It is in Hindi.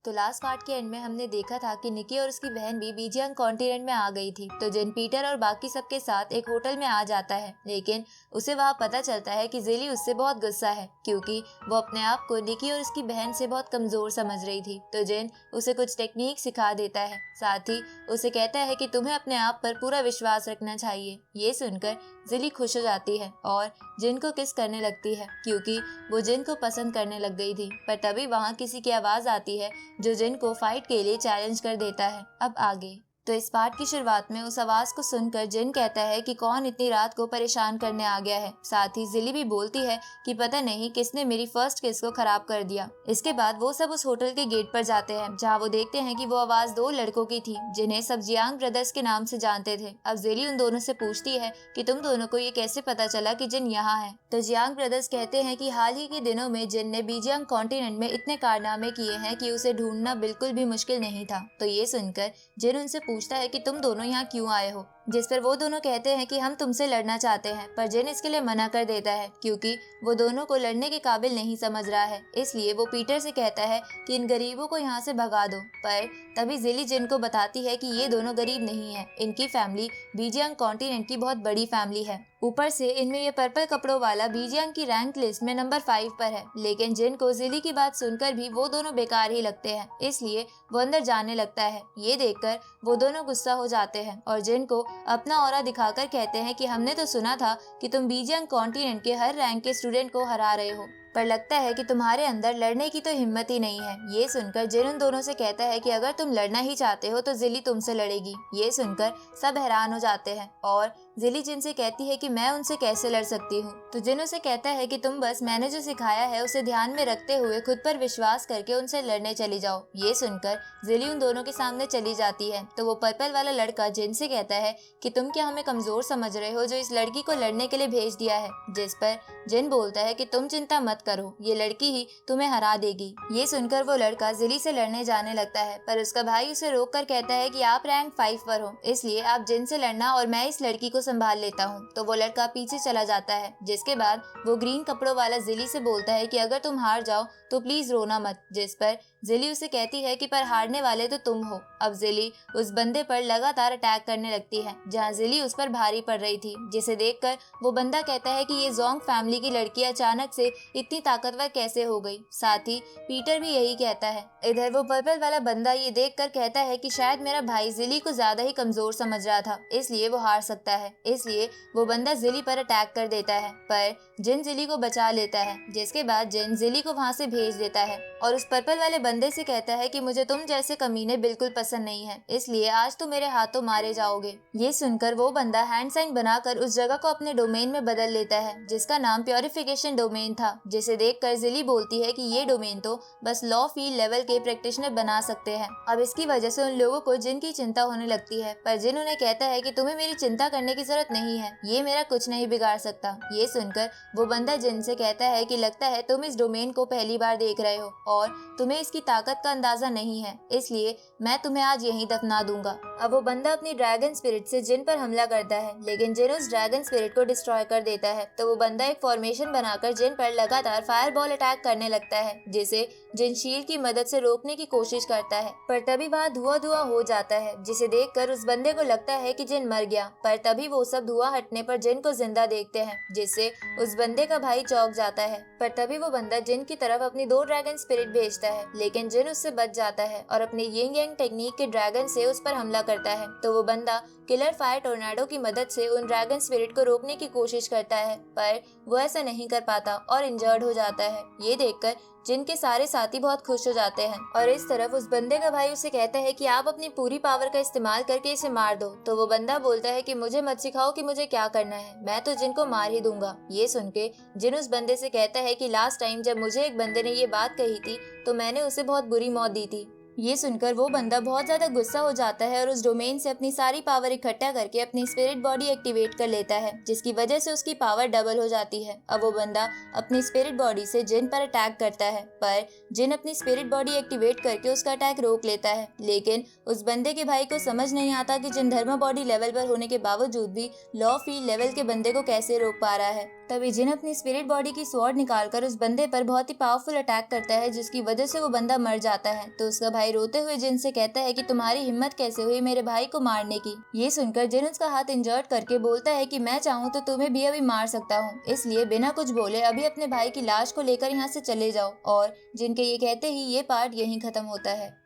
तो लास्ट पार्ट के एंड में हमने देखा था कि निकी और उसकी बहन भी बीजियांग कॉन्टिनेंट में आ गई थी। तो जिन पीटर और बाकी सबके साथ एक होटल में आ जाता है, लेकिन उसे वहाँ पता चलता है कि जिली उससे बहुत गुस्सा है क्योंकि वो अपने आप को निकी और उसकी बहन से बहुत कमजोर समझ रही थी। तो जिन उसे कुछ टेक्निक सिखा देता है, साथ ही उसे कहता है कि तुम्हें अपने आप पर पूरा विश्वास रखना चाहिए। ये सुनकर जिली खुश हो जाती है और जिन को किस करने लगती है क्योंकि वो जिन को पसंद करने लग गई थी। पर तभी वहाँ किसी की आवाज आती है जो जिन को फाइट के लिए चैलेंज कर देता है। अब आगे तो इस पार्ट की शुरुआत में उस आवाज को सुनकर जिन कहता है कि कौन इतनी रात को परेशान करने आ गया है। साथ ही जिली भी बोलती है कि पता नहीं किसने मेरी फर्स्ट किस को खराब कर दिया। इसके बाद वो सब उस होटल के गेट पर जाते हैं जहाँ वो देखते हैं कि वो आवाज दो लड़कों की थी जिन्हें सब जियांग ब्रदर्स के नाम से जानते थे। अब जिली उन दोनों से पूछती है कि तुम दोनों को ये कैसे पता चला कि जिन यहाँ है। तो जियांग ब्रदर्स कहते हैं कि हाल ही के दिनों में जिन ने बीजियांग कॉन्टिनेंट में इतने कारनामे किए हैं कि उसे ढूंढना बिल्कुल भी मुश्किल नहीं था। तो ये सुनकर जिन उनसे पूछता है कि तुम दोनों यहाँ क्यों आए हो, जिस पर वो दोनों कहते हैं कि हम तुमसे लड़ना चाहते हैं। पर जिन इसके लिए मना कर देता है क्योंकि वो दोनों को लड़ने के काबिल नहीं समझ रहा है। इसलिए वो पीटर से कहता है कि इन गरीबों को यहाँ से भगा दो। पर तभी जिली जिन को बताती है कि ये दोनों गरीब नहीं है, इनकी फैमिली बीजियांग कॉन्टिनेंट की बहुत बड़ी फैमिली है। ऊपर से इनमें ये पर्पल कपड़ों वाला बीजियांग की रैंक लिस्ट में नंबर 5 पर है। लेकिन जिन को जिली की बात सुनकर भी वो दोनों बेकार ही लगते हैं, इसलिए वो अंदर जाने लगता है। ये देखकर वो दोनों गुस्सा हो जाते हैं और जिन को अपना ऑरा दिखाकर कहते हैं कि हमने तो सुना था कि तुम बीजियांग कॉन्टिनेंट के हर रैंक के स्टूडेंट को हरा रहे हो, पर लगता है कि तुम्हारे अंदर लड़ने की तो हिम्मत ही नहीं है। ये सुनकर जिन उन दोनों से कहता है कि अगर तुम लड़ना ही चाहते हो तो जिली तुमसे लड़ेगी। ये सुनकर सब हैरान हो जाते हैं और जिली जिन से कहती है कि मैं उनसे कैसे लड़ सकती हूँ। तो जिन उसे कहता है कि तुम बस मैंने जो सिखाया है उसे ध्यान में रखते हुए खुद पर विश्वास करके उनसे लड़ने चली जाओ। ये सुनकर जिली उन दोनों के सामने चली जाती है। तो वो पर्पल वाला लड़का जिन से कहता है कि तुम क्या हमें कमजोर समझ रहे हो जो इस लड़की को लड़ने के लिए भेज दिया है। जिस पर जिन बोलता है कि तुम चिंता मत करो, ये लड़की ही तुम्हें हरा देगी। ये सुनकर वो लड़का जिली से लड़ने जाने लगता है, पर उसका भाई उसे रोक कर कहता है कि आप रैंक 5 पर हो, इसलिए आप जिन से लड़ना और मैं इस लड़की को संभाल लेता हूँ। तो वो लड़का पीछे चला जाता है, जिसके बाद वो ग्रीन कपड़ों वाला जिली से बोलता है कि अगर तुम हार जाओ तो प्लीज रोना मत। जिस पर जिली उसे कहती है कि पर हारने वाले तो तुम हो। अब जिली उस बंदे पर लगातार अटैक करने लगती है जहाँ जिली उस पर भारी पड़ रही थी, जिसे देखकर वो बंदा कहता है कि ये जोंग फैमिली की लड़की अचानक से इतनी ताकतवर कैसे हो गई। साथ ही पीटर भी यही कहता है। इधर वो पर्पल वाला बंदा ये देखकर कहता है कि शायद मेरा भाई जिली को ज्यादा ही कमजोर समझ रहा था, इसलिए वो हार सकता है। इसलिए वो बंदा जिली पर अटैक कर देता है, पर जिन जिली को बचा लेता है। जिसके बाद जिन जिली को वहाँ से भेज देता है और उस पर्पल वाले बंदे से कहता है कि मुझे तुम जैसे कमीने बिल्कुल पसंद नहीं है, इसलिए आज तो मेरे हाथों मारे जाओगे। ये सुनकर वो बंदा हैंड साइन बनाकर उस जगह को अपने डोमेन में बदल लेता है जिसका नाम प्योरिफिकेशन डोमेन था। जिसे देखकर जिली बोलती है कि ये डोमेन तो बस लॉ फील्ड लेवल के प्रैक्टिशनर बना सकते हैं। अब इसकी वजह से उन लोगों को जिन की चिंता होने लगती है, पर जिन उन्हें कहता है कि तुम्हें मेरी चिंता करने की जरूरत नहीं है, ये मेरा कुछ नहीं बिगाड़ सकता। ये सुनकर वो बंदा जिन से कहता है कि लगता है तुम इस डोमेन को पहली बार देख रहे हो और तुम्हें इसकी ताकत का अंदाजा नहीं है, इसलिए मैं तुम्हें आज यहीं दफना दूंगा। अब वो बंदा अपनी ड्रैगन स्पिरिट से जिन पर हमला करता है, लेकिन जिन उस ड्रैगन स्पिरिट को डिस्ट्रॉय कर देता है। तो वो बंदा एक फॉर्मेशन बनाकर जिन पर लगातार फायरबॉल अटैक करने लगता है, जिसे जिन शील्ड की मदद से रोकने की कोशिश करता है। पर तभी वहाँ धुआं धुआं हो जाता है, जिसे देखकर उस बंदे को लगता है कि जिन मर गया। पर तभी वो सब धुआं हटने पर जिन को जिंदा देखते हैं, जिससे उस बंदे का भाई चौंक जाता है। पर तभी वो बंदा जिन की तरफ अपनी 2 ड्रैगन स्पिरिट भेजता है, लेकिन जिन उससे बच जाता है और अपने यिंग यांग टेक्निक के ड्रैगन से उस पर हमला करता है। तो वो बंदा किलर फायर टोर्नाडो की मदद से उन ड्रैगन स्पिरिट को रोकने की कोशिश करता है, पर वो ऐसा नहीं कर पाता और इंजर्ड हो जाता है। ये देखकर जिन के सारे साथी बहुत खुश हो जाते हैं और इस तरफ उस बंदे का भाई उसे कहता है कि आप अपनी पूरी पावर का इस्तेमाल करके इसे मार दो। तो वो बंदा बोलता है कि मुझे मत सिखाओ कि मुझे क्या करना है, मैं तो जिन को मार ही दूंगा। ये सुन के जिन उस बंदे से कहता है कि लास्ट टाइम जब मुझे एक बंदे ने ये बात कही थी तो मैंने उसे बहुत बुरी मौत दी थी। ये सुनकर वो बंदा बहुत ज्यादा गुस्सा हो जाता है और उस डोमेन से अपनी सारी पावर इकट्ठा करके अपनी स्पिरिट बॉडी एक्टिवेट कर लेता है, जिसकी वजह से उसकी पावर डबल हो जाती है। अब वो बंदा अपनी स्पिरिट बॉडी से जिन पर अटैक करता है, पर जिन अपनी स्पिरिट बॉडी एक्टिवेट करके उसका अटैक रोक लेता है। लेकिन उस बंदे के भाई को समझ नहीं आता कि जिन धर्मा बॉडी लेवल पर होने के बावजूद भी लॉ फील्ड लेवल के बंदे को कैसे रोक पा रहा है। तभी जिन अपनी स्पिरिट बॉडी की स्वॉर्ड निकालकर उस बंदे पर बहुत ही पावरफुल अटैक करता है, जिसकी वजह से वो बंदा मर जाता है। तो उसका भाई रोते हुए जिन से कहता है कि तुम्हारी हिम्मत कैसे हुई मेरे भाई को मारने की। ये सुनकर जिन उसका हाथ इंजर्ड करके बोलता है कि मैं चाहूँ तो तुम्हें भी अभी मार सकता हूँ, इसलिए बिना कुछ बोले अभी अपने भाई की लाश को लेकर यहाँ से चले जाओ। और जिनके ये कहते ही ये पार्ट यहीं खत्म होता है।